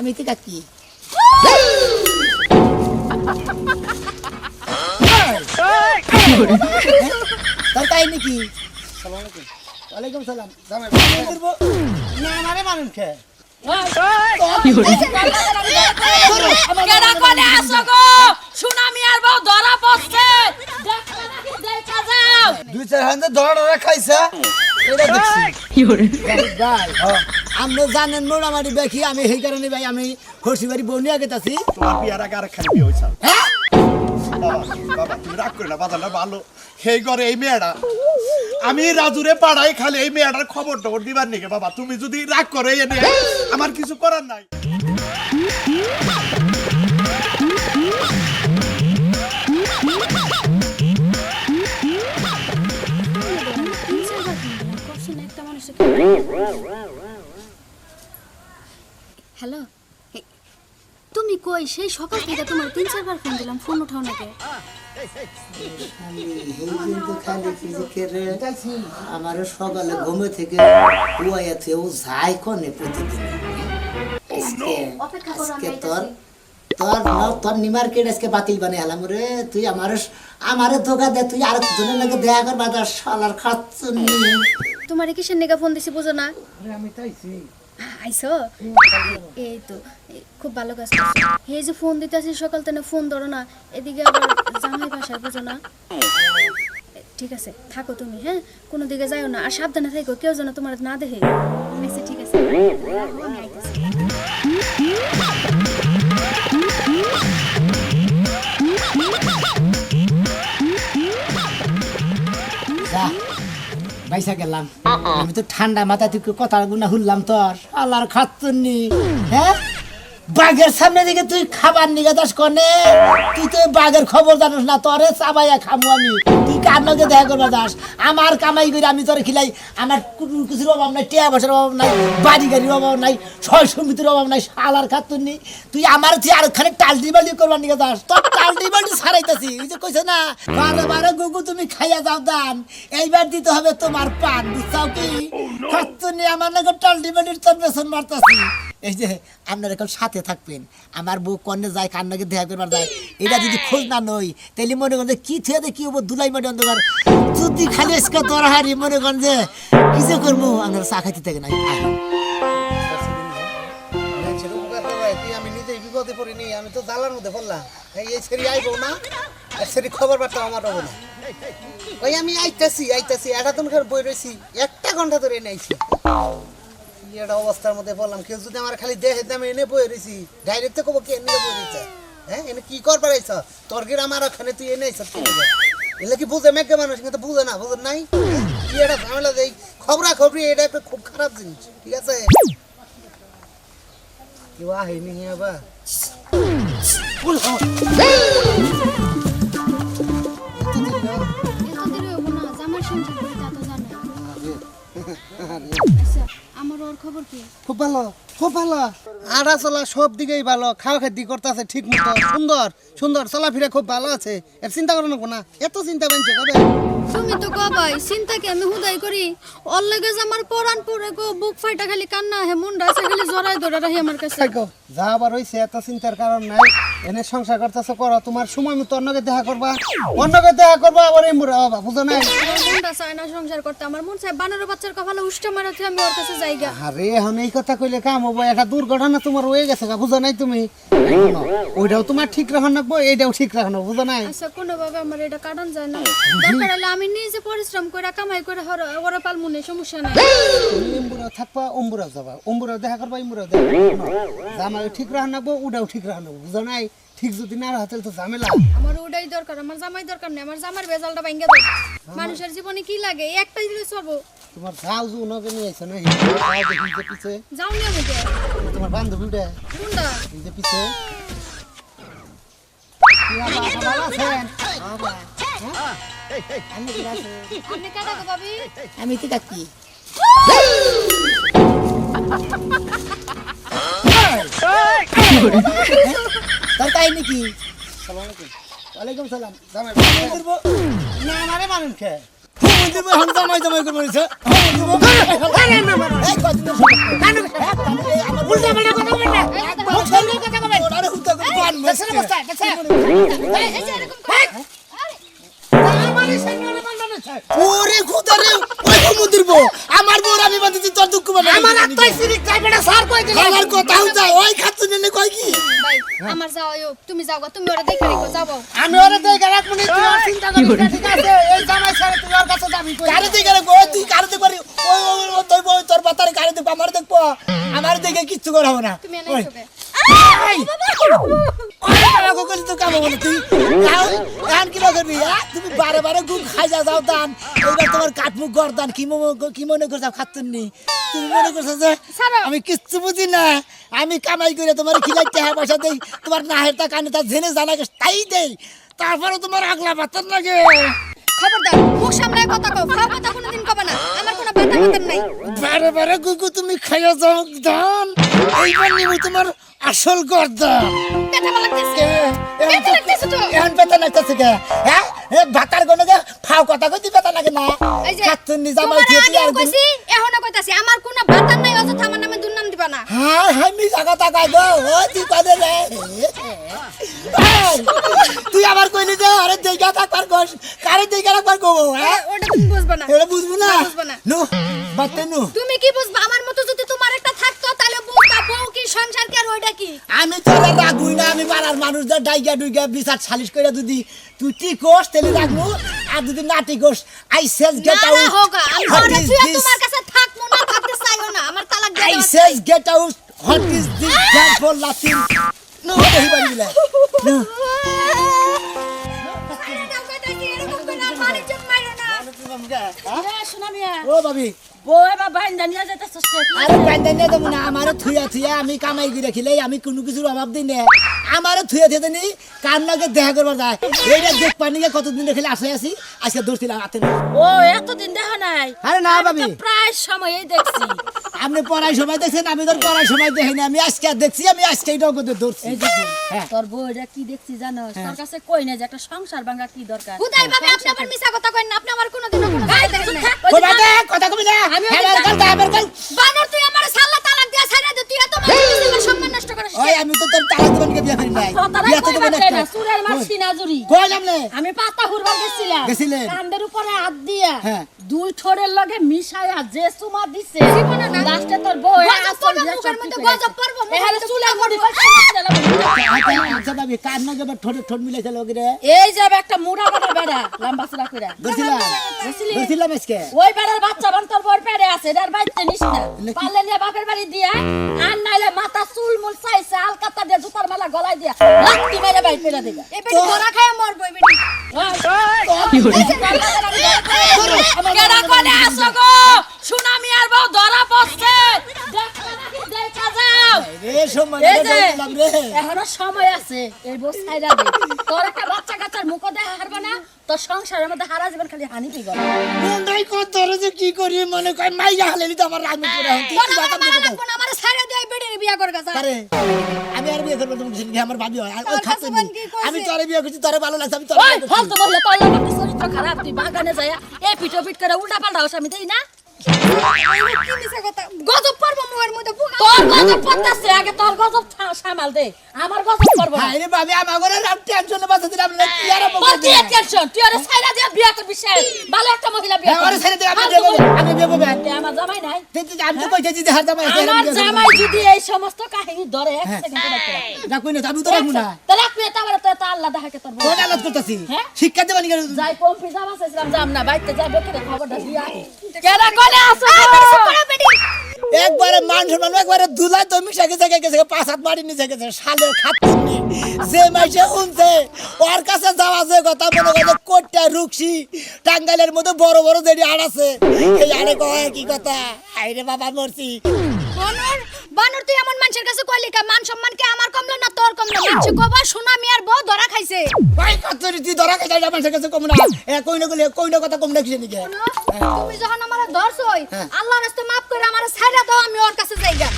আমি তো কাকি তোর তাই নাকি? ওয়ালাইকুম সালাম। না আমারে মানুষ খেয়ে কেডা কোনে আসো গো সুনামি আর বউ ধরা পড়ছে দেখা যাও দুই চার হাতে ধরা খাইছে এটা দেখছি ভাই আপনি জানেন মোটামুটি দেখি আমি সেই কারণে ভাই আমি হসিবাড়ি বনিয়া গেতাছি। তোমার বিয়ার আগে আর খালি বিয়ে হয়েছে বাবা তুমি রাগ করে না বাজারটা ভালো সেই ঘরে এই মেয়েটা আমি রাজুরে পাড়াই খালি এই মেয়েটার খবর টবর দিবার নিকে বাবা তুমি যদি রাগ করো এ নিয়ে আমার কিছু করার নাই হ্যালো তুমি কই সেই সকাল থেকে তোমার 3-4 বার ফোন দিলাম ফোন উঠাও না কে আমার সকালে ঘুমে থেকে উয়াইয়াছে ও যাই কনে প্রতিদিন আজকে তোর নিমার কেড আজকে বাতিল বানিয়ে হলাম রে তুই আমারে ধোকা দে তুই আর জনের লাগে দেখা কর বাজার শালার খাচ্ছনি তোমারে কিসের নেগা ফোন দিছি বুঝো না আমি তাইছি আইছো এই তো খুব ভালো কাজ করছো হে যে ফোন দিতেছি সকাল থেকে ফোন ধরো না এদিকে আবার জামাই বাসায় বুঝো না ঠিক আছে থাকো তুমি হ্যাঁ কোনো দিকে যাও না আর সাবধানে থাকো কেউ যেন তোমার না দেখে আচ্ছা ঠিক আছে আমি আইতাছি যা বাইসা গেলাম আমি তো ঠান্ডা মাথা থেকে কথা গুনা হুললাম তোর আল্লাহর খাচ্ছনি হ্যাঁ বাঘের সামনে দিকে তুই খাবার নিয়ে যাস কনে তুই তো বাঘের খবর জানিস না তোরে চাবাইয়া খামু আমি তুই কার লগে দেখা করবা যাস আমার কামাই করে আমি তোরে খিলাই আমার কিছুর অভাব নাই টিয়া বসার অভাব নাই বাড়ি গাড়ির অভাব নাই ছয় সমিতির অভাব নাই শালার খাচ্ছনি তুই আমার তুই আর ওখানে টালটি বাল্টি করবার নিয়ে যাস তোর টালটি বাল্টি ছাড়াইতেছি ওই যে কইছে না বারে বারে গুগু তুমি খাইয়া যাও দান এইবার দিতে হবে তোমার পান বুঝছাও কি খাচ্ছনি আমার নাকি টালটি বাল্টির তোর পেছন মারতাছি এই যে আপনার এখন সাথে থাকবেন আমার বউ কন্যা যায় কান্নাকে দেখা করবার যায় এটা যদি খোঁজ না নই তাহলে মনে করেন যে কি থুয়ে কি হবো দুলাই মাটি অন্ধকার যদি খালি এসকে তোর হারি মনে করেন যে কিছু করবো আপনার চা খাইতে থাকে না আমি নিজেই বিপদে পড়িনি আমি তো জালার মধ্যে পড়লাম এই সেরি আইবো না সেরি খবর পাঠাও আমার হবো না ওই আমি আইতাছি এটা তুমি বই রয়েছি 1 ঘন্টা ধরে এনে আইছি এটা অবস্থার মধ্যে বললাম কেউ যদি আমার খালি দেহে আমি এনে বই রয়েছি ডাইরেক্ট কব কি এনে বই রয়েছে হ্যাঁ এনে কি করবার আইছ তর্গের আমার ওখানে তুই এনে আইছ এলে কি বুঝে মেঘে মানুষ কিন্তু বুঝে না বুঝে নাই কি এটা ঝামেলা দেই খবরা খবরি এটা একটা খুব খারাপ জিনিস ঠিক আছে কি ওয়া হয়নি আবার এত দেরি হবো না জামাই সংসার করে তা তো জানো আচ্ছা আমার ওর খবর কি খুব ভালো আড়া চলা সব দিকেই ভালো খাওয়া খাদ্য করতেছে ঠিক মতো সুন্দর চলাফেরা খুব ভালো আছে এর চিন্তা করো না এত চিন্তা বানছে কবে তুমি তো কবাই চিন্তা কি আমি হুদাই করি ওর লাগে যে আমার পরান পরে গো বুক ফাইটা খালি কান্না হে মুন্ডা আছে খালি জড়াই ধরে রাখি আমার কাছে যা আবার হইছে এত চিন্তার কারণ নাই এনে সংসার করতেছে করো তোমার সময় মতো অন্যকে দেখা করবা আবার এই মুড়া বাবা বুঝো নাই মুন্ডা চায় না সংসার করতে আমার মন চায় বানরের বাচ্চার কপালে উষ্টা মারাতে আমি ওর কাছে যাইগা আরে এখন এই কথা কইলে কাম হবো একটা দুর্ঘটনা তোমার হয়ে গেছে বুঝো নাই তুমি ওইটাও তোমার ঠিক রাখা রাখবো এইটাও ঠিক রাখা বুঝো নাই আচ্ছা কোনো ভাবে আমার এটা কারণ যায় না দরকার হলে আমি নিজে পরিশ্রম করে কামাই করে ওরা পালমুনে সমস্যা নাই ইমবুরাও থাকবা অম্বুরাও যাবা অম্বুরাও দেখা করবা ইমবুরাও দেখা জামাই ঠিক রাখা রাখবো ওটাও ঠিক রাখা রাখবো বুঝো নাই ঠিক যদি না রাখতে তো ঝামেলা আমার ওটাই দরকার আমার জামাই দরকার নেই আমার জামার বেজালটা ভাঙ্গা দাও মানুষের জীবনে কি লাগে একটাই দিলে চলবো তোমার যাও যে ওনাকে নিয়ে আইছো না পিছে যাও নিয়ে মুখে তোমার বান্ধবীটা কোনটা এই যে পিছে ভালো আছেন আপনি কাটা গো ভাবি আমি তো কাকি তোর তাই নাকি? ওয়ালাইকুম সালাম। না আমারে মানুষ খেয়ে জামাই করবো আচ্ছা এই যে এরকম করে। আমারই সামনে বান্ধন আছে ওরে খোদা রে ওই মন্দির বউ আমার বউর আমি বাঁধিছি তোর দুঃখ মানে আমার আত্মাই সিরিক চাইবেটা স্যার কই দিল আমার কথা হচ্ছে ওই খাচ্ছু নেনে কয় কি ভাই আমার যাও তুমি যাও গো, তুমি ওরা দেখে রেখো যাও। আমি ওরে দেখে রাখ মনে তুই আর চিন্তা করিস না, ঠিক আছে এই জামাই স্যার তুই ওর কাছে যাবি কই কারে দেখে রে গো তুই কারে দেখে পারি ওই তোর বউ তোর বাতারে কারে দেখবো আমার দেখবো আমার দেখে কিচ্ছু করা হবে না তুমি এনে এসো গে। আমাকে কইলি তো কাম হবে না তুই যাও এখন কি করবি তুমি বারে বারে গুম খাই যাও দান এবার তোমার কাটমুখ গর্দান কি মনে করছো খাচ্ছেন নি তুমি মনে করছো যে ছাড়ো। আমি কিচ্ছু বুঝি না আমি কামাই করে তোমার খিলাইতে হ্যাঁ পয়সা দেই তোমার নাহের তা কানে তা জেনে জানা গেছে তাই দেই তারপরে তোমার আগলা বাতার লাগে খবরদার মুখ সামলায় কথা কও, ফাও কথা কোনোদিন কবে না, আমার কোনো ব্যথা ব্যথা নাই। বারে বারে গুগু তুমি খাইয়া যাও ধান এইবার নিবো তোমার আসল গর্দান ব্যথা লাগতেছে, ব্যথা লাগতেছে তো। এখন বেতন লাগতেছে কে হ্যাঁ ভাতার গনে যে ফাও কথা কইতে বেতন লাগে না এই যে খাচ্ছেন নি জামাই তোমার খেতে আগেও আর কইছি এখনো কইতাছি আমার কোনো ব্যথা নাই, অযথা আমার নামে দুর্নাম দিবা না। হ্যাঁ হ্যাঁ মি জায়গা তাকাই গো ও তুই কাদে রে তুই আবার কইলি যে আরে দেইগা থাকবার কস কারে দেইগা রাখবার গো হ্যাঁ ওটা তুমি বুঝবা না। এটা বুঝবো না বুঝবো না। নো বাতে নো তুমি কি বুঝবা, আমার মতো যদি তোমার একটা থাকতো তাহলে বুঝবা বউ কি সংসার কি আর ওইটা কি। আমি তোরা রাগুই না আমি পাড়ার মানুষদের ডাইগা ডুইগা বিচার সালিশ কইরা যদি তুই ঠিক কোস তেলে রাখবো আর যদি না ঠিক কোস আই সেজ গেট না আউট না হোক, আমি ঘরে শুয়ে তোমার কাছে থাকবো না, থাকতে চাইও না, আমার তালাক দিয়ে I দেওয়া says get out. What is this bad for Latin? No, नहीं बनी बिला. No. আরে দাও কইতাছি এরকম করে আর মানিক জন মাইরো না। শোনা মিয়া ও ভাবি বউ এবার বাইন্দা নিয়ে যাইতেছস আরে বাইন্দা নিয়ে দেবো না আমার থুয়া থুয়া আমি কামাই করে খিলে আমি কোনো কিছুর অভাব দিই না আমার থুয়া থুয়া নি কার লাগে দেখা করবার যায় এইটা দেখ পানি কতদিন দেখলে আসে আসি আজকে দৌড়ছিলাম হাতে না ও এতদিন দেখা নাই আরে না আমি ভাবি তো প্রায় সময়ই দেখছি আপনি পড়াই সময় দেখছেন আমি তোর পড়াই সময় দেখি না আমি আজকে দেখছি আমি আজকে এইটাও করতে দৌড়ছি এই দেখো হ্যাঁ। তোর বউটা কি দেখছি জানো তোর কাছে কই না যে একটা সংসার ভাঙা কি দরকার হুদাই ভাবে আপনি আমার মিছা কথা কইন না, আপনি আমার কোনোদিনও কোনো গায়ে দেখেন না। ও বাবা কথা কবি না হেলার কাল দাবার কাল বানর তুই আমার সাল্লা তালাক দিয়া ছাইরা দে, তুই এত মানুষ আমার সম্মান নষ্ট করিস। ওই আমি তো তোর তালা দেবানকে বিয়ে করি নাই কথাটাই বিয়ে তো কইবার দেবেন চাই না, একটা চুরের মার সিনাজুরি। কইলাম না আমি পাতা হুরবার গেছিলাম গেছিলেন? কান্দের উপরে হাত দিয়া হ্যাঁ। দুই ঠোরের লগে মিশায়া যে চুমা দিছে জীবনে না। লাস্টে তোর বউ গজব পড়বে মুখের মধ্যে, গজব পড়বে মুখের এখানে মধ্যে, চুলে পুরা মুড়ি আচ্ছা ভাবি কার না গেবার ঠোঁট মিলাইছে লোকরে এই যাবে একটা মুড়া কাটা বেড়া লম্বা চুলা কইরা ধরছিলাম বুঝলি? ধরছিলাম আজকে ওই বেড়ার বাচ্চা বান তোর বর পেড়ে আছে এটার বাইতে নিস না পারলে নিয়ে বাপের বাড়ি দিয়া আর নাইলে মাথা চুল মুল চাইছে আলকাতা দিয়ে জুতার মালা গলায় দিয়া লাত্তি মেরে বাইর পেড়া দিবা এ বেটি ধরা খায় মরবো, এ বেটি। কেডা কোনে আসো গো সুনামি আর বউ ধরা পড়ছে দেখা নাকি দেখা যাও রে সময় এই যে দিলাম রে এখনো সময় আছে এই বউ ছাইরা দে তোর একটা বাচ্চা কাচ্চার মুখ দেখা হারবা না তোর সংসারের মধ্যে হারা যাবেন খালি হানি পিগল মুন্ডাই কত ধরে যে কি করি মনে কয় মাইয়া হালেলি তো আমার রাগ মিটে না তুই কোন কি আমার বাতা মারা বলতে লাগবো না, আমার ছাইরা দিয়ে এই বেটির বিয়া করে গেছে। আরে আমি আর বিয়ে করব তুমি কি আমার ভাবি হয় আর ওই তোর খাচ্ছে কাছে কি কইছে? আমি তোরে বিয়ে করছি তোরে ভালো লাগছে আমি তোরে ওই বিয়ে হল করছি। তো বললে তোর লাগতে চরিত্র খারাপ তুই বাগানে যায়া এ পিটো পিট করে উল্টা পাল্টা হস আমি দেই না এই কি মিছা কথা, গজব পড়বো মুখের মধ্যে, পোকা। তোর গজব পড়তাছে আগে তোর গজব সামাল দে আমার গজব পড়বো না হাই রে ভাবি আমার ঘরে রাম টেনশনে বাঁচা দিলাম না কি আর তোর কি টেনশন তুই আরে ছাইরা দিয়া বিয়া করবি সে ভালো একটা মহিলা বিয়া হ্যাঁ আরে ছেড়ে দে আমি ফালতু বিয়ে করব বই- আমি বিয়ে করব এ আমার জামাই নাই আমি তো কইতেছি যে হার জামাই আছে আমি আমার বিয়ে করব। জামাই যদি এই সমস্ত কাহিনী ধরে এক হ্যাঁ। সেকেন্ডে রাখতে রাখে। না কই না আমি তো রাখবো না তো রাখবি তারপরে তো আল্লাহ দেখাকে তোর বউ। কোন আলাদ করতেছি হ্যাঁ? শিক্ষা দেবানি কেন যাই কম্পি জামা চাইছিলাম যাম না বাইতে যাবে কেন খবরটা দিয়া কেডা কোনে আসো এই বেটি চুপ করো, বেটি। একবারে মান সম্মান একবারে দুলাই তো মিশা গেছে গেছে পাঁচ হাত মারি নিচে গেছে শালের খাচ্ছি যে মাইসে শুনছে ওর কাছে যাওয়া যে কথা মনে করে কোটটা রুকসি টাঙ্গাইলের মধ্যে বড় বড় দেরি আড় আছে এই আড়ে কয় কি কথা আইরে বাবা মরছি বানর, বানর তুই এমন মানুষের কাছে কইলি কা, মান সম্মান কি আমার কমলো না তোর কমলো? মানুষ কবা সুনামি আর বউ ধরা খাইছে। ভাই কত তুই ধরা খাইতে আমার কাছে কম না এ কই না কথা কম না কিছু নিকে তুমি যখন আমারে ধরছই, হ্যাঁ। আল্লাহর রাস্তে মাফ করে আমারে ছাইরা দাও, আমি ওর কাছে যাইগা।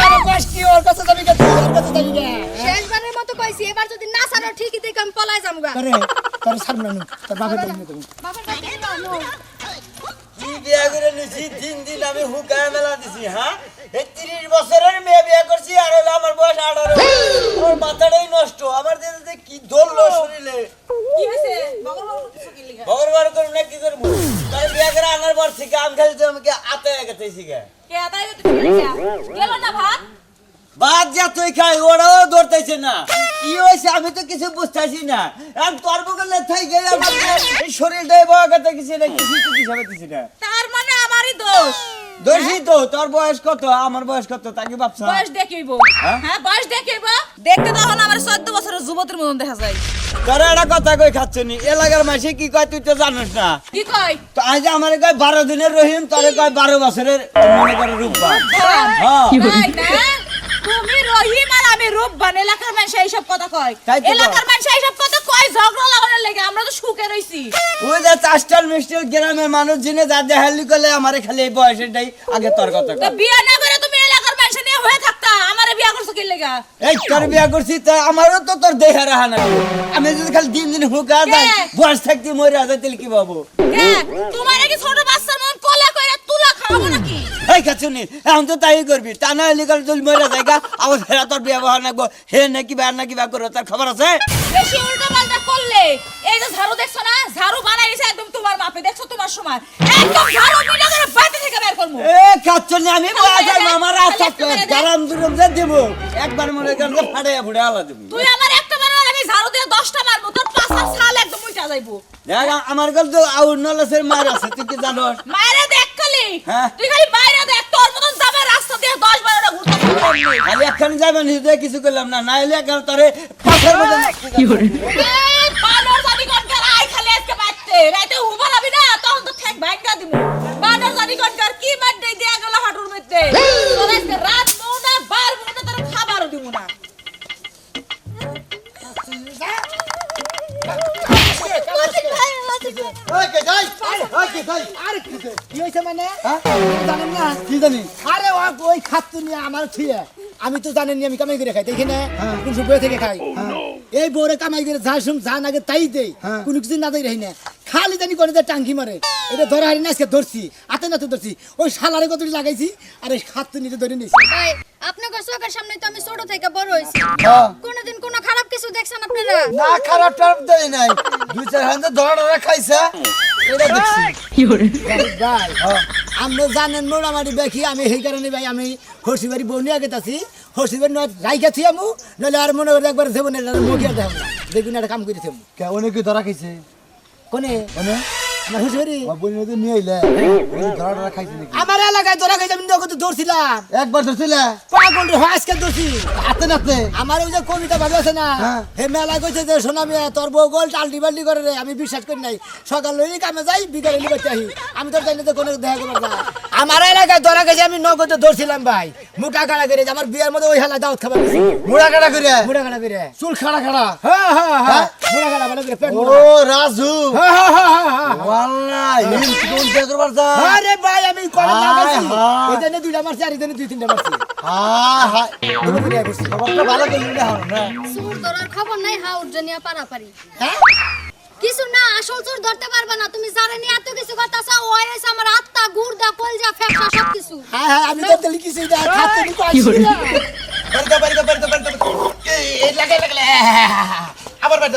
আমার বাস কি ওর কাছে যাবি কে ওর কাছে যাবি কে শেষবারের মতো কইছি, এবার যদি না ছাড়ো ঠিকই দেখে আমি পলাই যামগা। করে তোর সামনে নু তোর বাপের বাড়ি তুমি বাবার কাছে যাও। কি বিয়া করে নিছি দিন আমি হুকায় মেলা দিছি হ্যাঁ ৩১ বছরের মেয়ে বিয়া করছি আর হলো আমার বয়স ১৮ আমার মাথাটাই নষ্ট আমার যে কি ভাত যা তুই খাই ওরাও ধরতেছে না কি হয়েছে আমি তো কিছু বুঝতেছি না আর তোর বগলে থেকে আমার এই শরীরটাই বগাতে কিছু না কিছু তো কিছু হতেছি না তার মানে আমারই দোষ দোষী তো তোর বয়স কত আমার বয়স কত তাকে ভাবছা বয়স দেখিব হ্যাঁ? হ্যাঁ বয়স দেখিব দেখতে তখন আমার 14 বছরের যুবতীর মতন দেখা যায় তোরা একটা কথা কই খাচ্ছনি এলাকার মাসে কি কয় তুই তো জানিস না কি কয় তো আজ আমার কয় 12 দিনের রহিম তোরে কয় 12 বছরের মনে করে রূপবা হ্যাঁ তাই না তুমি রহিম আর আমি রূপবান এলাকার মানুষ এইসব কথা কয় তাই তো কয়। এলাকার মানুষ এইসব কথা কয় ঝগড়া লাগানোর লাগে আমরা তো সুখে রইছি ওই যে চাষটাল মিষ্টির গ্রামের মানুষ জিনে যা দেখালি করলে আমারে খালি এই বয়সেরটাই আগে তোর কথা তো কয়। বিয়ে না করে তুমি এলাকার মানুষ নিয়ে হয়ে থাকতা আমারে বিয়ে করছো কি লাগা এই তোর বিয়া করছি তা আমারও তো তোর দেহে রাহা না আমি যদি খালি দিন দিন হুকা যাই কে? বয়স থাকতে মরে যায় তাহলে কি পাবো কে তোমার কি ছোট বাচ্চার মন কোলে কইরা তুলা খাওয়াবো নাকি এই কাছুনি এখন তো তাই করবি তা না হলে কাল তুই মরে যায়গা আবার ফেরা তোর বিয়া বহার নাকবো হে নাকি বা নাকি বা করো তার খবর আছে বেশি উল্টো পাল্টা করলে এই যে ঝাড়ু দেখছো না ঝাড়ু বানাই দিছে একদম তোমার মাপে দেখছো তোমার সময় একদম ঝাড়ু মিলা করে বাড়ি থেকে বের করবো এ কাছুনি আমি বাজার মামার আশা গরম দুরম যে দেব একবার মনে কর যে ফাড়ে ফুড়ে আলা দেব তুই আমার একটা বার আমি ঝাড়ু দিয়ে 10টা মারবো তোর পাছার ছাল একদম উল্টা যাইবো দেখ আমার কাল তো আউর নলসের মার আছে তুই কি জানোস মায়েরা দেখ খালি হ্যাঁ। তুই খালি মায়েরা দেখ তোর মতন যাবে রাস্তা দিয়ে 10-12টা ঘুরতে থাকবে খালি একখানে যাবেন হৃদয় কিছু করলাম না না হলে এখন তোরে পাথর মতো বানর জানি কোনকার আই খালি আজকে মারতে রাইতে উবালাবি না তখন তো ঠ্যাং ভাঙা দিমু বানর জানি কোনকার কি মারতে দিয়া গেল হাঁটুর মধ্যে তোর আজকে রাত মৌ না বার মৌ না তোর খাবারও দিমু না আরে কি হয়েছে মানে জানেন না কি জানি আরে ওই খাত্তু নিয়ে আমার থুয়ে আমি তো জানেন আমি কামাই করে খাই দেখি না কোন সময় থেকে খাই এই বউরে কামাই করে যা শুন যা নাগে তাই দেই কোনো কিছু না দেই রহি না খালি জানি করে যে টাঙ্কি মারে এটা ধরা হারি না আজকে ধরছি হাতে নাতে ধরছি ওই শালারে কত লাগাইছি আর এই খাত্তু নিতে ধরে নিছি ভাই আপনাদের চোখের সামনে তো আমি ছোট থেকে বড় হইছি হ্যাঁ। কোনোদিন কোনো খারাপ কিছু দেখছেন আপনারা না খারাপ টারাপ দেয় নাই দুই চার হাতে ধরা খাইছে এটা দেখছি ভাই আমরা জানেন মোটামুটি দেখি আমি সেই কারণে ভাই আমি হসিবাড়ি বউ নিয়ে গেছি হসিবাড়ি রাইখাছি আমু নাহলে আর মনে করে একবার দেবো না মগিয়া দেবো না দেখুন একটা কাম করে দেবো অনেকে ধরা খাইছে কোনে মানে আমার হসিবাড়ি বইনদের নিয়ে আইলে ধরা খাইছে নাকি আমার এলাকায় ধরা গেছে আমি নগদ ধরছিলাম একবার ধরছিলে পাগল রে হয় আজকে ধরছি হাতে নাতে আমার ওই যে কবিতা ভাবে আছে না হ্যাঁ। হে মেলা কইছে যে শোনা মিয়া তোর বউ গোল টাল্টি বাল্টি করে রে আমি বিশ্বাস করি নাই সকাল হইলে কামে যাই বিকালে নিবাতে আহি আমি তোর জানি তো কোনো দেখা করবার না আমার এলাকায় ধরা গেছে আমি নগদে ধরছিলাম ভাই মুটা কাটা করে আমার বিয়ের মধ্যে ওই হালা দাওয়াত খাবার গেছি মুড়া কাটা করে মুটা কাটা করে চুল খাড়া খাড়া হ্যাঁ হ্যাঁ হ্যাঁ মুটা কাটা ভালো করে পেট ও রাজু হ্যাঁ হ্যাঁ হ্যাঁ হ্যাঁ ওয়াল্লাহ ইন কোন কে করবার যা আরে ভাই আমি কোন লাগাইছি হায়। এই জন্য দুইটা মারছি আর এই জন্য দুই তিনটা মারছি হ্যাঁ হ্যাঁ তুমি বিয়ে করছি খবরটা ভালো করলি না হলো না চোর ধরার খবর নাই হাউর জনিয়া পারাপারি হ্যাঁ কিছু না আসল চোর ধরতে পারবে না তুমি জানে নি এত কিছু কথা চাও ওই হইছে আমার আত্মা গুড়দা কলজা ফেফসা সব কিছু হ্যাঁ হ্যাঁ আমি তো লিখেছি এটা খাতে নি পাচ্ছি না এই লাগে লাগলে আবার বাইতে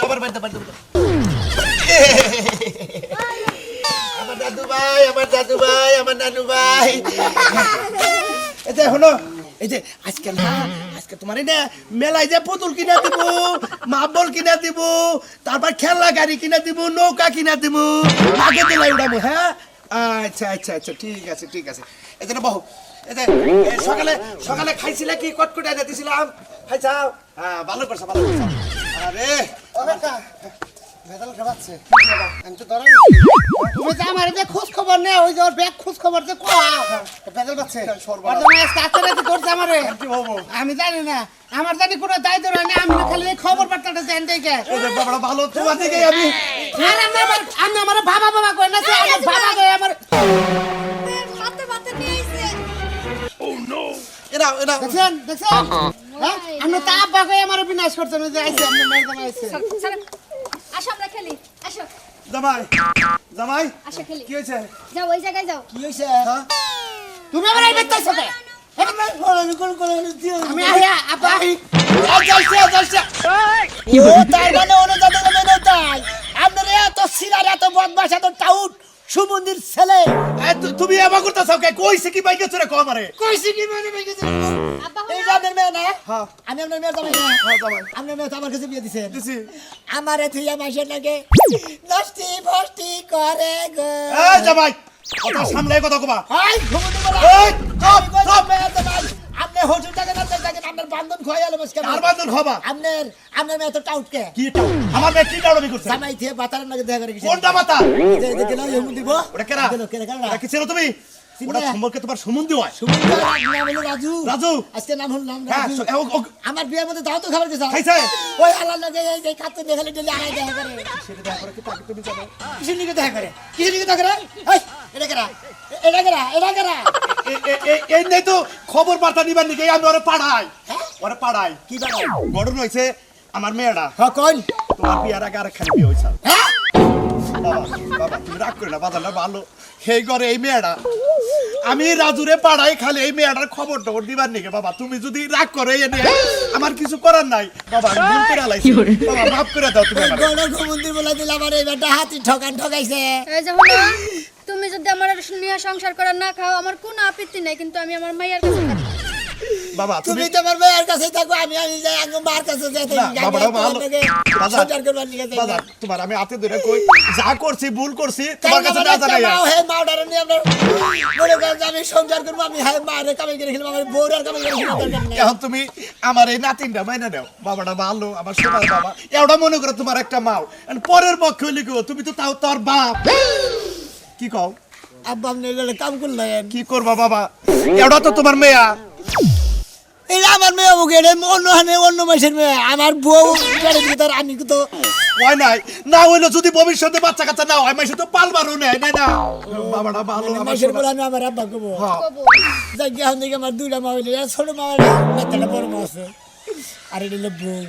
আমার দাদু ভাই আমার নানু ভাই এই যে হলো এই যে আজকে তোমার এই না মেলায় যে পুতুল কিনা দিব মার্বল কিনা দিব তারপর খেলনা গাড়ি কিনা দিব নৌকা কিনা দিব আগে দিলাই উড়াবো হ্যাঁ আচ্ছা আচ্ছা আচ্ছা ঠিক আছে এই যে বহু এই যে সকালে খাইছিলে কি কটকটা এনে দিছিলাম খাইছাও হ্যাঁ ভালো করছো আরে বেদাল খাবাচ্ছে আমি তো ধরা তুমি যে আমার যে খোঁজ খবর নে ওই যে ওর ব্যাগ খোঁজ খবর যে কোয়া বেদাল বাচ্ছে বর্তমানে আজকে রাতে করছে আমারে আমি জানি না আমার জানি কোনো দায়িত্ব রয় না আমি তো খালি এই খবর বার্তাটা জানি দেখে ওরে বাবা ভালো তোমার দিকে আমি আর আমি আমার বাবা কই না আমার বাবা কই আমার হাতে হাতে নিয়ে আইছে এরা দেখছেন হ্যাঁ আমি তা আব্বা কই আমার বিনাশ করছেন ওই যে আইছে আমি মেরে আইছে আসো আমরা খেলি আসো জামাই আসো খেলি কি হয়েছে যাও ওই জায়গায় যাও কি হইছে তুমি আমার এই বেটার সাথে আমি আয়া আব্বা ও তার মানে ওনে যাদের মেনে তাই আপনার এত সিলার এত বদমাশ এত টাউট সুমন্দির ছেলে তুমি এবার করতেছো কে কইছে কি বাইকে চড়ে কো আমারে কইছি কি মানে ভাই গেছে আব্বা এই যে আপনার মেয়ে না হ্যাঁ আমি আপনার মেয়ে জামাই না হ্যাঁ জামাই আপনার মেয়ে তো আমার কাছে বিয়ে দিছেন দিছি আমারে থুইয়া মাসের লাগে নষ্টি ফষ্টি করে গো এই জামাই কথা সামলাই কথা কবা হাই ঘুমুতে বলা এই চুপ চুপ আপনি হজুর টাকা না টাকা আপনার বান্ধন খোয়া গেল বস কেন আর বান্দর খাবা আপনার মেয়ে তো টাউটকে কি টাও আমার মেয়ে কি টাউনি করছে জামাই দিয়ে বাতারের লাগে দেখা করে গেছে কোনটা মাথা যে দেখে না ইহু দিব ওটা কেরা গেল কেন ওটা কি ছিল তুমি ওটা সম্পর্কে তোমার সম্বন্ধ হয় সুমন্দির নাম হলো রাজু রাজু আজকে নাম হলো নাম হ্যাঁ রাজু আমার বিয়ের মধ্যে দাও তো খাবার দিছ খাইছে ওই আল্লাহ লাগে এই খাতে দেখালে ডেলি আড়াই দেখা করে সেটা দেখা করে কি তাকে তুমি জানো কিসের নিকে দেখা করে কিসের নিকে দেখা করে এই এটা করা এটা করা এটা করা এই নেই তো খবর বার্তা নিবার নিকে আমি ওরে পাড়াই ওরে পাড়াই কি বানাই গড়ন হইছে আমার মেয়েটা হ্যাঁ কোন তোমার বিয়ার আগে আর খালি বিয়ে হইছে হ্যাঁ বাবা বাবা তুমি রাগ করে না বাজারটা ভালো সেই ঘরে এই মেয়েটা আমি রাজুরে পাড়াই খালি এই মেয়েটার খবর টবর দিবার নিকে বাবা তুমি যদি রাগ করো এই নিয়ে আমার কিছু করার নাই বাবা আমি ভুল করে আলাইছি বাবা মাফ করে দাও তুমি আমারে। গণ ঘুমন্দির বলে দিল আমার এই বেটা হাতি ঠকাইছে এই যে হলো তুমি যদি আমার নিয়ে সংসার করা না খাও আমার কোনো আপত্তি নাই, কিন্তু আমি আমার মাইয়ার কাছে থাকবো। বাবা তুমি তুমি তোমার মেয়ের কাছে থাকো আমি যাই আঙ্গ মার কাছে যাই না, বাবাটা ভালো। বাজার, সঞ্চার করবার নিয়ে যাই বাজার, তোমার আমি হাতে ধরে কই যা করছি ভুল করছি তোমার কাছে না জানাই হে মাওডারে নিয়ে আমরা বলে গেল আমি সঞ্চার করবো আমি হ্যাঁ মারে কামাই করে খেলাম আমার বউরার কামাই করে খেলাম দরকার নাই। এখন তুমি আমার এই নাতিনটা মাইনা দাও বাবাটা ভালো আমার সোনার বাবা এটা মনে করো তোমার একটা মাও আর পরের পক্ষে হইলে কি তুমি তো তাও তোর বাপ কি কও আব্বা আপনি এগুলো কাম করলেন কি করবা বাবা এটা তো তোমার মেয়া এটা আমার মেয়ে মুখে এটা অন্য হানে অন্য মাসের মেয়ে আমার বউ বেড়ে দিকে তার আমি তো হয় নাই না হইলো যদি ভবিষ্যতে বাচ্চা কাচ্চা না হয় মাসে তো পালবারও নেয় নাই না বাবাটা ভালো আমার মাসের সোনা। বলে আমি আমার আব্বা কবো হ্যাঁ। যাই গিয়ে এখন থেকে আমার দুইটা মা হইলে ছোট মা হইলে বাচ্চাটা বড় মা আছে আর এটা হলো বউ